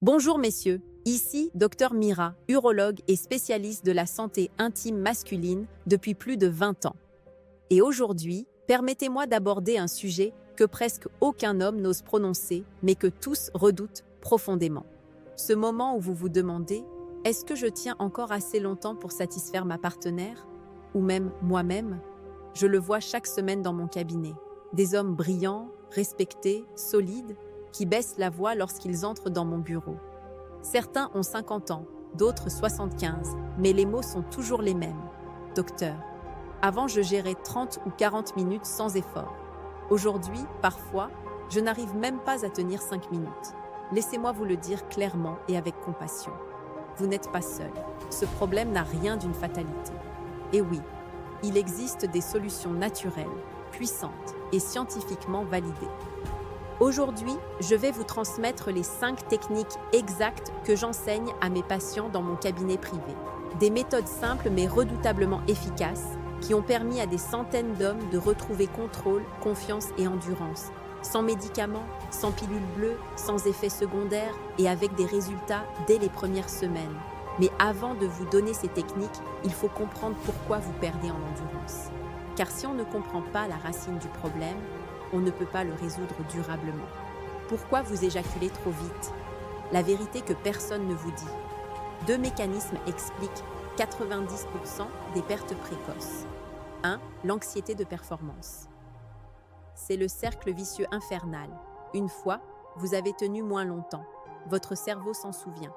Bonjour messieurs, ici Dr Mira, urologue et spécialiste de la santé intime masculine depuis plus de 20 ans. Et aujourd'hui, permettez-moi d'aborder un sujet que presque aucun homme n'ose prononcer, mais que tous redoutent profondément. Ce moment où vous vous demandez, est-ce que je tiens encore assez longtemps pour satisfaire ma partenaire? Ou même moi-même? Je le vois chaque semaine dans mon cabinet. Des hommes brillants, respectés, solides, qui baissent la voix lorsqu'ils entrent dans mon bureau. Certains ont 50 ans, d'autres 75, mais les mots sont toujours les mêmes. Docteur. Avant, je gérais 30 ou 40 minutes sans effort. Aujourd'hui, parfois, je n'arrive même pas à tenir 5 minutes. Laissez-moi vous le dire clairement et avec compassion. Vous n'êtes pas seul. Ce problème n'a rien d'une fatalité. Et oui, il existe des solutions naturelles, puissantes et scientifiquement validées. Aujourd'hui, je vais vous transmettre les 5 techniques exactes que j'enseigne à mes patients dans mon cabinet privé. Des méthodes simples mais redoutablement efficaces qui ont permis à des centaines d'hommes de retrouver contrôle, confiance et endurance, sans médicaments, sans pilules bleues, sans effets secondaires et avec des résultats dès les premières semaines. Mais avant de vous donner ces techniques, il faut comprendre pourquoi vous perdez en endurance. Car si on ne comprend pas la racine du problème, on ne peut pas le résoudre durablement. Pourquoi vous éjaculez trop vite? La vérité que personne ne vous dit. 2 mécanismes expliquent 90% des pertes précoces. 1. L'anxiété de performance. C'est le cercle vicieux infernal. Une fois, vous avez tenu moins longtemps. Votre cerveau s'en souvient.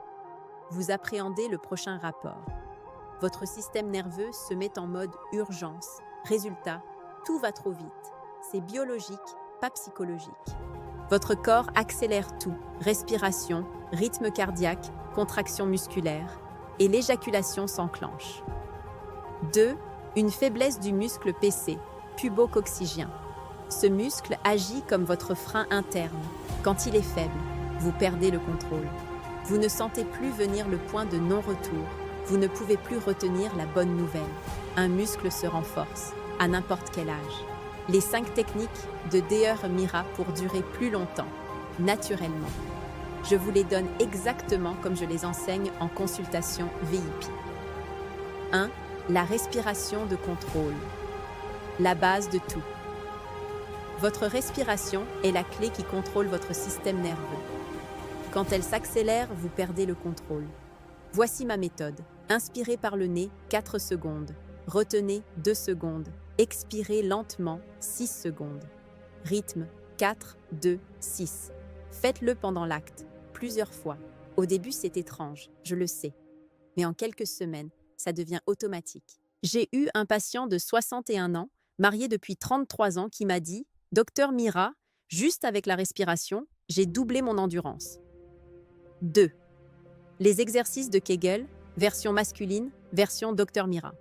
Vous appréhendez le prochain rapport. Votre système nerveux se met en mode urgence. Résultat, tout va trop vite. C'est biologique, pas psychologique. Votre corps accélère tout, respiration, rythme cardiaque, contraction musculaire, et l'éjaculation s'enclenche. 2. Une faiblesse du muscle PC, pubococcygien. Ce muscle agit comme votre frein interne. Quand il est faible, vous perdez le contrôle. Vous ne sentez plus venir le point de non-retour. Vous ne pouvez plus retenir la bonne nouvelle. Un muscle se renforce, à n'importe quel âge. Les 5 techniques de Dr Mira pour durer plus longtemps, naturellement. Je vous les donne exactement comme je les enseigne en consultation VIP. 1. La respiration de contrôle. La base de tout. Votre respiration est la clé qui contrôle votre système nerveux. Quand elle s'accélère, vous perdez le contrôle. Voici ma méthode. Inspirez par le nez 4 secondes. Retenez 2 secondes. Expirez lentement 6 secondes. Rythme 4, 2, 6. Faites-le pendant l'acte, plusieurs fois. Au début, c'est étrange, je le sais. Mais en quelques semaines, ça devient automatique. J'ai eu un patient de 61 ans, marié depuis 33 ans, qui m'a dit « Docteur Mira, juste avec la respiration, j'ai doublé mon endurance. » 2. Les exercices de Kegel, version masculine, version Docteur Mira.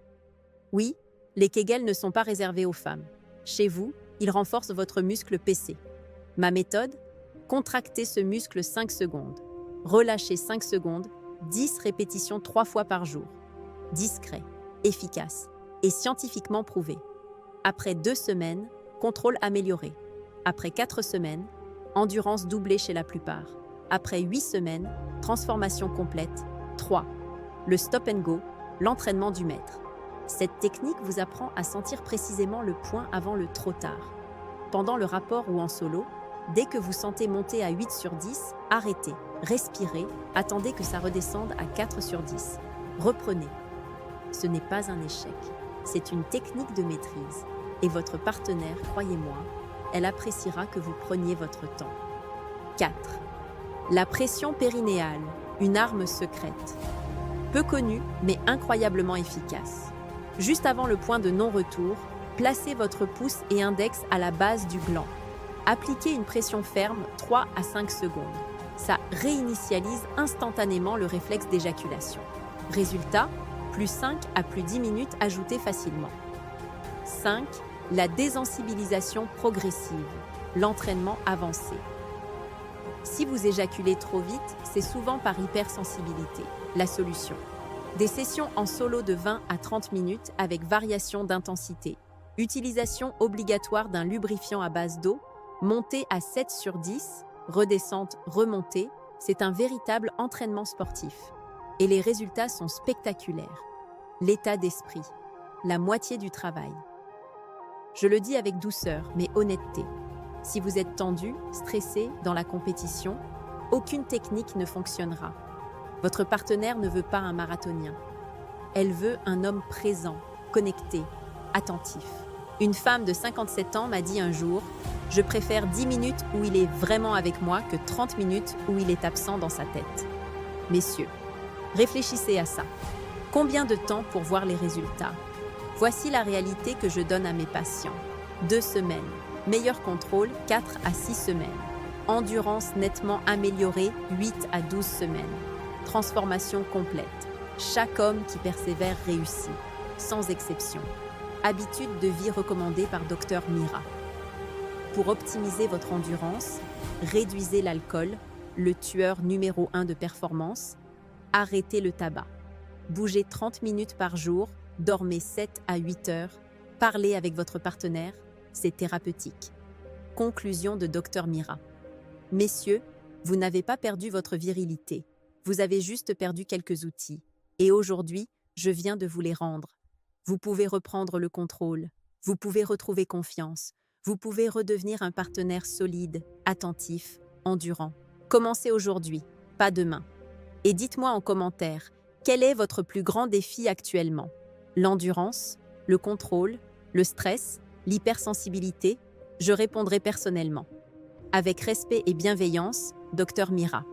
Oui, les Kegel ne sont pas réservés aux femmes. Chez vous, ils renforcent votre muscle PC. Ma méthode? Contractez ce muscle 5 secondes. Relâchez 5 secondes, 10 répétitions 3 fois par jour. Discret, efficace et scientifiquement prouvé. Après 2 semaines, contrôle amélioré. Après 4 semaines, endurance doublée chez la plupart. Après 8 semaines, transformation complète. 3. Le stop and go, l'entraînement du maître. Cette technique vous apprend à sentir précisément le point avant le trop tard. Pendant le rapport ou en solo, dès que vous sentez monter à 8 sur 10, arrêtez, respirez, attendez que ça redescende à 4 sur 10. Reprenez. Ce n'est pas un échec, c'est une technique de maîtrise. Et votre partenaire, croyez-moi, elle appréciera que vous preniez votre temps. 4. La pression périnéale, une arme secrète. Peu connue, mais incroyablement efficace. Juste avant le point de non-retour, placez votre pouce et index à la base du gland. Appliquez une pression ferme 3 à 5 secondes. Ça réinitialise instantanément le réflexe d'éjaculation. Résultat, plus 5 à plus 10 minutes ajoutées facilement. 5. La désensibilisation progressive, l'entraînement avancé. Si vous éjaculez trop vite, c'est souvent par hypersensibilité. La solution. Des sessions en solo de 20 à 30 minutes avec variation d'intensité. Utilisation obligatoire d'un lubrifiant à base d'eau, montée à 7 sur 10, redescente, remontée, C'est un véritable entraînement sportif. Et les résultats sont spectaculaires. L'état d'esprit, la moitié du travail. Je le dis avec douceur, mais honnêteté. Si vous êtes tendu, stressé dans la compétition, aucune technique ne fonctionnera. Votre partenaire ne veut pas un marathonien. Elle veut un homme présent, connecté, attentif. Une femme de 57 ans m'a dit un jour « Je préfère 10 minutes où il est vraiment avec moi que 30 minutes où il est absent dans sa tête. » Messieurs, réfléchissez à ça. Combien de temps pour voir les résultats? Voici la réalité que je donne à mes patients. 2 semaines. Meilleur contrôle, 4 à 6 semaines. Endurance nettement améliorée, 8 à 12 semaines. Transformation complète. Chaque homme qui persévère réussit, sans exception. Habitude de vie recommandée par Dr Mira. Pour optimiser votre endurance, réduisez l'alcool, le tueur numéro 1 de performance. Arrêtez le tabac. Bougez 30 minutes par jour, dormez 7 à 8 heures. Parlez avec votre partenaire, c'est thérapeutique. Conclusion de Dr Mira. Messieurs, vous n'avez pas perdu votre virilité. Vous avez juste perdu quelques outils. Et aujourd'hui, je viens de vous les rendre. Vous pouvez reprendre le contrôle. Vous pouvez retrouver confiance. Vous pouvez redevenir un partenaire solide, attentif, endurant. Commencez aujourd'hui, pas demain. Et dites-moi en commentaire, quel est votre plus grand défi actuellement? L'endurance, le contrôle, le stress, l'hypersensibilité? Je répondrai personnellement. Avec respect et bienveillance, Dr Mira.